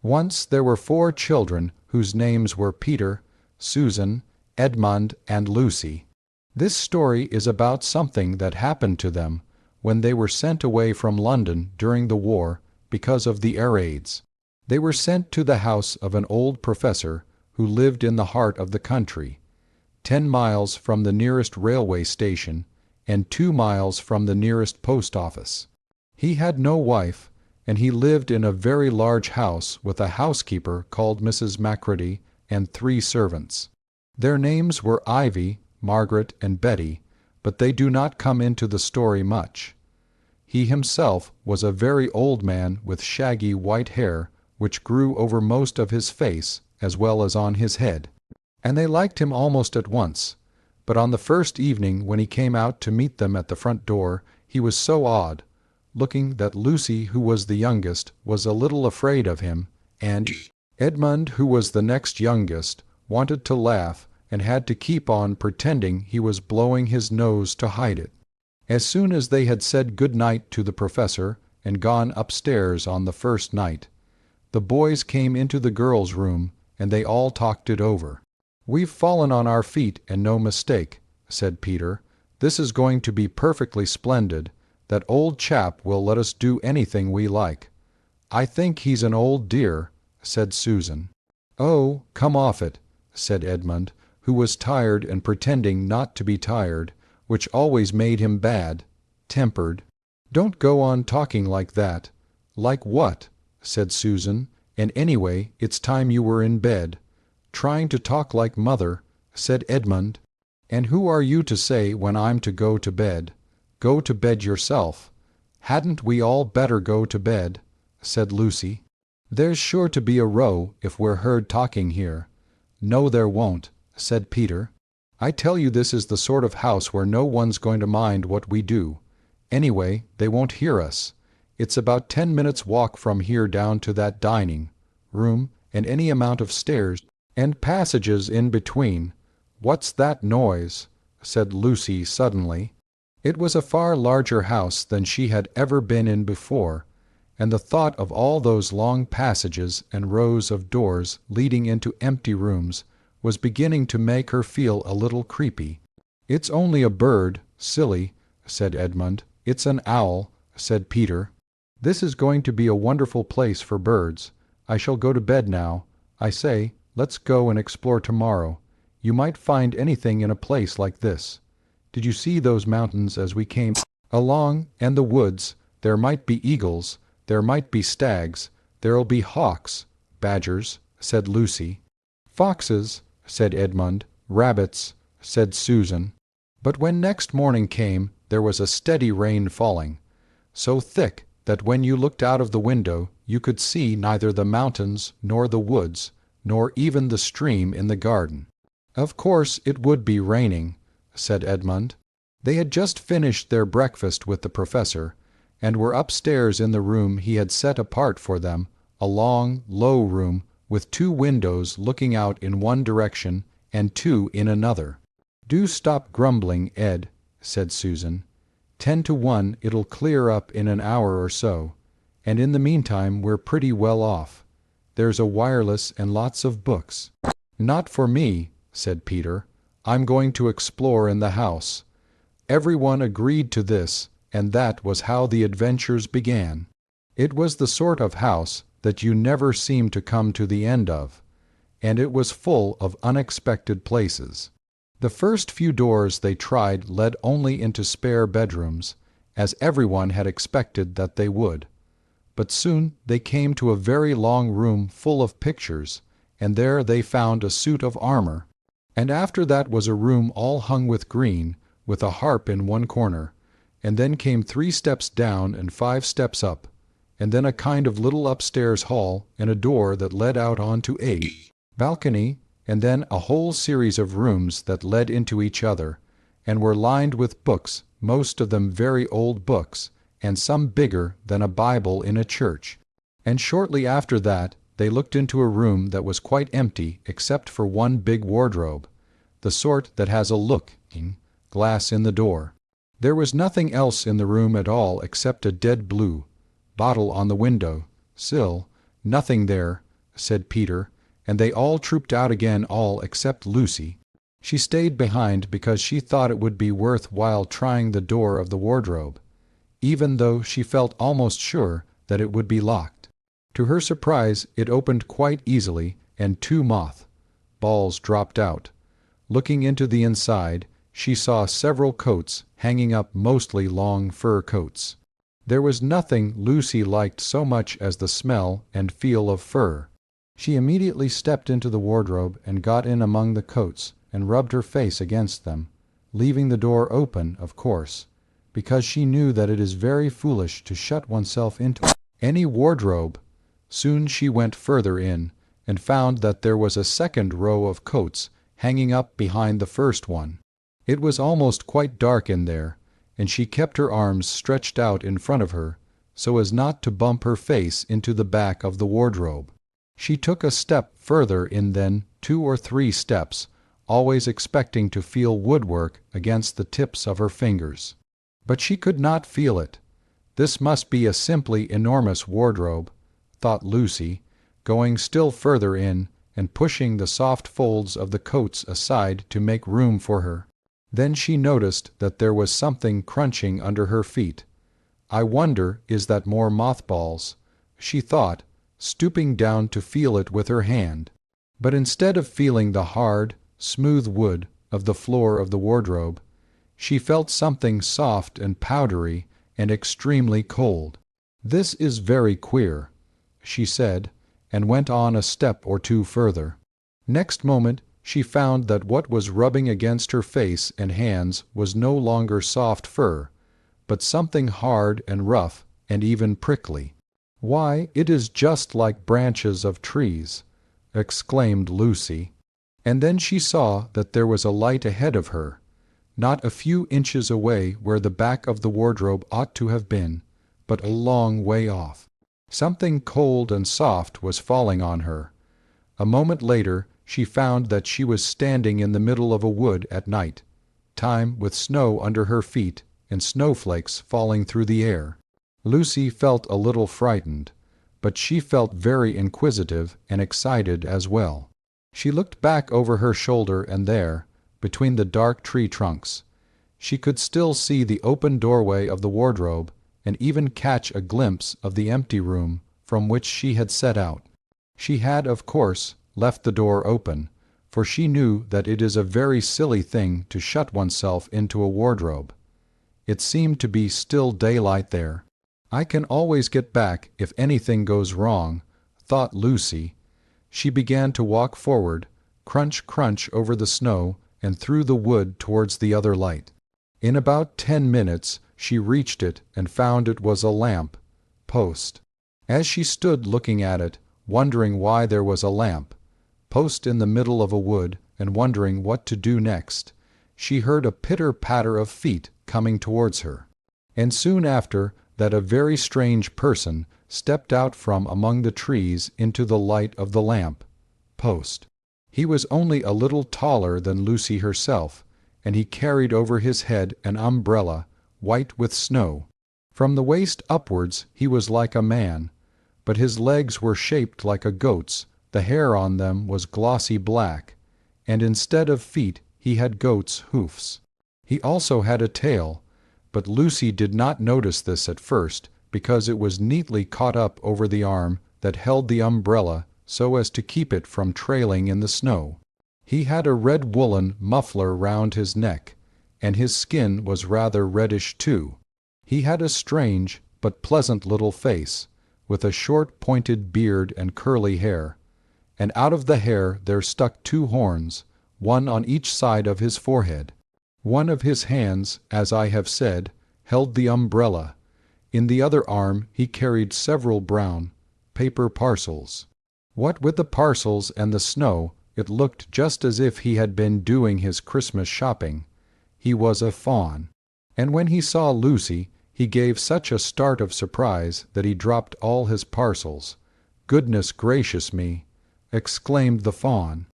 Once there were 4 children whose names were Peter, Susan, Edmund, and Lucy. This story is about something that happened to them when they were sent away from London during the war because of the air raids. They were sent to the house of an old professor who lived in the heart of the country, 10 miles from the nearest railway station and 2 miles from the nearest post office. He had no wife, and he lived in a very large house with a housekeeper called Mrs. Macready and 3 servants. Their names were Ivy, Margaret, and Betty, but they do not come into the story much. He himself was a very old man with shaggy white hair which grew over most of his face as well as on his head, and they liked him almost at once. But on the first evening when he came out to meet them at the front door, he was so odd looking that Lucy, who was the youngest, was a little afraid of him, and Edmund, who was the next youngest, wanted to laugh and had to keep on pretending he was blowing his nose to hide it. As soon as they had said good night to the professor and gone upstairs on the first night, the boys came into the girls' room and they all talked it over. "We've fallen on our feet and no mistake," said Peter. "This is going to be perfectly splendid. That old chap will let us do anything we like." "I think he's an old dear," said Susan. "Oh, come off it," said Edmund, who was tired and pretending not to be tired, which always made him bad-tempered. "Don't go on talking like that." "Like what?" said Susan. "And anyway, it's time you were in bed." "Trying to talk like mother," said Edmund. "And who are you to say when I'm to go to bed? Go to bed yourself." "Hadn't we all better go to bed?" said Lucy. "There's sure to be a row if we're heard talking here." "No, there won't," said Peter. "I tell you this is the sort of house where no one's going to mind what we do. Anyway, they won't hear us. It's about 10 minutes' walk from here down to that dining room, and any amount of stairs and passages in between." "What's that noise?" said Lucy suddenly. It was a far larger house than she had ever been in before, and the thought of all those long passages and rows of doors leading into empty rooms was beginning to make her feel a little creepy. "It's only a bird, silly," said Edmund. "It's an owl," said Peter. "This is going to be a wonderful place for birds. I shall go to bed now. I say, let's go and explore tomorrow. You might find anything in a place like this. Did you see those mountains as we came along, and the woods? There might be eagles, there might be stags, there'll be hawks." "Badgers," said Lucy. "Foxes," said Edmund. "Rabbits," said Susan. But when next morning came, there was a steady rain falling, so thick that when you looked out of the window you could see neither the mountains nor the woods, nor even the stream in the garden. "Of course it would be raining," said Edmund. They had just finished their breakfast with the professor, and were upstairs in the room he had set apart for them, a long, low room with 2 windows looking out in one direction and 2 in another. "Do stop grumbling, Ed," said Susan. 10 to 1 it'll clear up in an hour or so, and in the meantime we're pretty well off. There's a wireless and lots of books." "Not for me," said Peter. "I'm going to explore in the house." Everyone agreed to this, and that was how the adventures began. It was the sort of house that you never seem to come to the end of, and it was full of unexpected places. The first few doors they tried led only into spare bedrooms, as everyone had expected that they would. But soon they came to a very long room full of pictures, and there they found a suit of armor. And after that was a room all hung with green, with a harp in one corner, and then came 3 steps down and 5 steps up, and then a kind of little upstairs hall and a door that led out onto a balcony, and then a whole series of rooms that led into each other, and were lined with books, most of them very old books, and some bigger than a Bible in a church. And shortly after that they looked into a room that was quite empty except for one big wardrobe, the sort that has a looking-glass in the door. There was nothing else in the room at all except a dead blue bottle on the window sill, nothing there said Peter, and they all trooped out again, all except Lucy. She stayed behind because she thought it would be worth while trying the door of the wardrobe, even though she felt almost sure that it would be locked. To her surprise, it opened quite easily, and 2 moth-balls dropped out. Looking into the inside, she saw several coats hanging up, mostly long fur coats. There was nothing Lucy liked so much as the smell and feel of fur. She immediately stepped into the wardrobe and got in among the coats and rubbed her face against them, leaving the door open, of course, because she knew that it is very foolish to shut oneself into any wardrobe. Soon she went further in and found that there was a second row of coats hanging up behind the first one. It was almost quite dark in there, and she kept her arms stretched out in front of her so as not to bump her face into the back of the wardrobe. She took a step further in, then 2 or 3 steps, always expecting to feel woodwork against the tips of her fingers. But she could not feel it. This must be a simply enormous wardrobe, thought Lucy, going still further in and pushing the soft folds of the coats aside to make room for her. Then she noticed that there was something crunching under her feet. I wonder, is that more mothballs? She thought, stooping down to feel it with her hand. But instead of feeling the hard, smooth wood of the floor of the wardrobe, she felt something soft and powdery and extremely cold. "This is very queer," she said, and went on a step or 2 further. Next moment she found that what was rubbing against her face and hands was no longer soft fur, but something hard and rough and even prickly. "Why, it is just like branches of trees," exclaimed Lucy. And then she saw that there was a light ahead of her, not a few inches away where the back of the wardrobe ought to have been, but a long way off. Something cold and soft was falling on her. A moment later she found that she was standing in the middle of a wood at night time, with snow under her feet and snowflakes falling through the air. Lucy felt a little frightened, but she felt very inquisitive and excited as well. She looked back over her shoulder, and there, between the dark tree trunks, she could still see the open doorway of the wardrobe and even catch a glimpse of the empty room from which she had set out. She had, of course, left the door open, for she knew that it is a very silly thing to shut oneself into a wardrobe. It seemed to be still daylight there. "I can always get back if anything goes wrong," thought Lucy. She began to walk forward, crunch, crunch over the snow and through the wood towards the other light. In about 10 minutes she reached it and found it was a lamp post. As she stood looking at it, wondering why there was a lamp post in the middle of a wood and wondering what to do next, she heard a pitter-patter of feet coming towards her. And soon after that a very strange person stepped out from among the trees into the light of the lamp post. He was only a little taller than Lucy herself, and he carried over his head an umbrella, white with snow. From the waist upwards he was like a man, but his legs were shaped like a goat's, the hair on them was glossy black, and instead of feet he had goat's hoofs. He also had a tail, but Lucy did not notice this at first because it was neatly caught up over the arm that held the umbrella so as to keep it from trailing in the snow. He had a red woolen muffler round his neck, and his skin was rather reddish too. He had a strange but pleasant little face, with a short pointed beard and curly hair, and out of the hair there stuck 2 horns, one on each side of his forehead. One of his hands, as I have said, held the umbrella. In the other arm he carried several brown paper parcels. What with the parcels and the snow, it looked just as if he had been doing his Christmas shopping. He was a faun. And when he saw Lucy, he gave such a start of surprise that he dropped all his parcels. "Goodness gracious me!" exclaimed the faun.